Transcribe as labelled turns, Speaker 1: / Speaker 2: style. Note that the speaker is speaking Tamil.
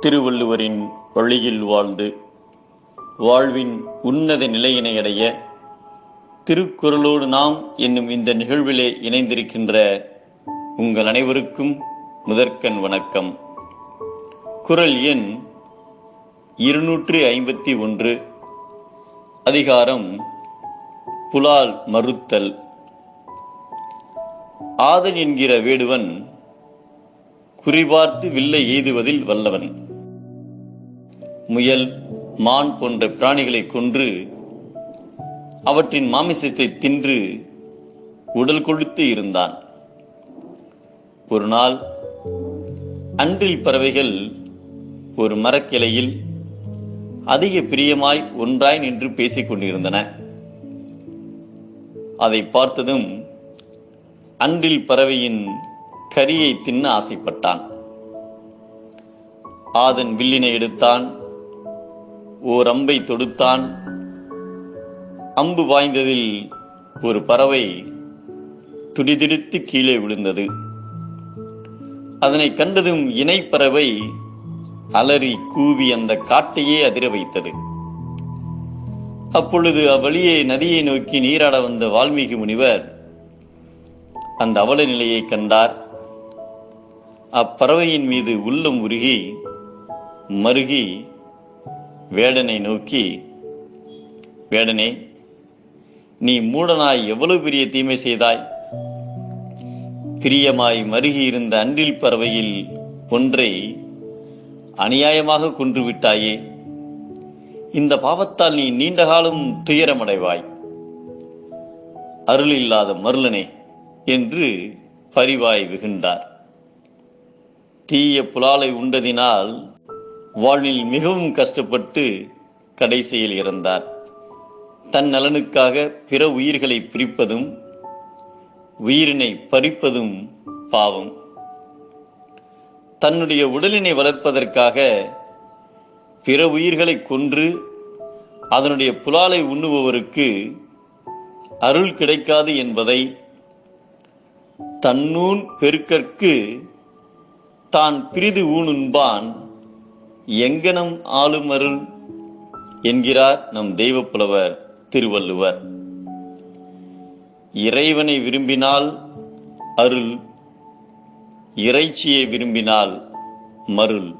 Speaker 1: திருவள்ளுவரின் வழியில் வாழ்ந்து வாழ்வின் உன்னத நிலையினை அடைய திருக்குறளோடு நாம் என்னும் இந்த நிகழ்விலே இணைந்திருக்கின்ற உங்கள் அனைவருக்கும் முதற்கண் வணக்கம். குறள் எண் 251, அதிகாரம் புலால் மறுத்தல். ஆதன் என்கிற வேடுவன் குறிபார்த்து வில்லை எய்துவதில் வல்லவன். முயல், மான் போன்ற பிராணிகளை கொன்று அவற்றின் மாமிசத்தை தின்று உடல் கொழுத்து இருந்தான். ஒரு நாள் அன்றில் பறவைகள் ஒரு மரக்கிளையில் அதிக பிரியமாய் ஒன்றாய் நின்று பேசிக் கொண்டிருந்தன. அதை பார்த்ததும் அன்றில் பறவையின் கரியை தின்ன ஆசைப்பட்டான். ஆதன் வில்லினை எடுத்தான், ஓர் அம்பை தொடுத்தான். அம்பு வாய்ந்ததில் ஒரு பறவை துடிதுடித்து கீழே விழுந்தது. அதனை கண்டதும் இணைப்பறவை அலறி கூவி அந்த காட்டையே அதிர வைத்தது. அப்பொழுது அவ்வழியே நதியை நோக்கி நீராட வந்த வால்மீகி முனிவர் அந்த அவல நிலையை கண்டார். அப்பறவையின் மீது உள்ளம் உருகி மருகி வேடனை நோக்கி, வேடனே, நீ மூடனாய் எவ்வளவு பெரிய தீமை செய்தாய்! பிரியமாய் மருகி இருந்த அன்றில் பறவையில் ஒன்றை அநியாயமாக கொன்று விட்டாயே. இந்த பாவத்தால் நீ நீண்ட காலம் துயரமடைவாய். அருள் இல்லாத மருளனே என்று பரிவாய் வெகுண்டார். தீய புலாலை உண்டதினால் வாழ்வில் மிகவும் கஷ்டப்பட்டு கடைசியில் இறந்தார். தன் நலனுக்காக பிற உயிர்களை பிரிப்பதும் உயிரினை பறிப்பதும் பாவம். தன்னுடைய உடலினை வளர்ப்பதற்காக பிற உயிர்களை கொன்று அதனுடைய புலாலை உண்ணுபவருக்கு அருள் கிடைக்காது என்பதை தன்னூன் பெருக்கற்கு தான் பிரிது ஊனுண்பான் எங்கனம் ஆளும் அருள் என்கிறார் நம் தெய்வப்புலவர் திருவள்ளுவர். இறைவனை விரும்பினால் அருள், இறைச்சியை விரும்பினால் மருள்.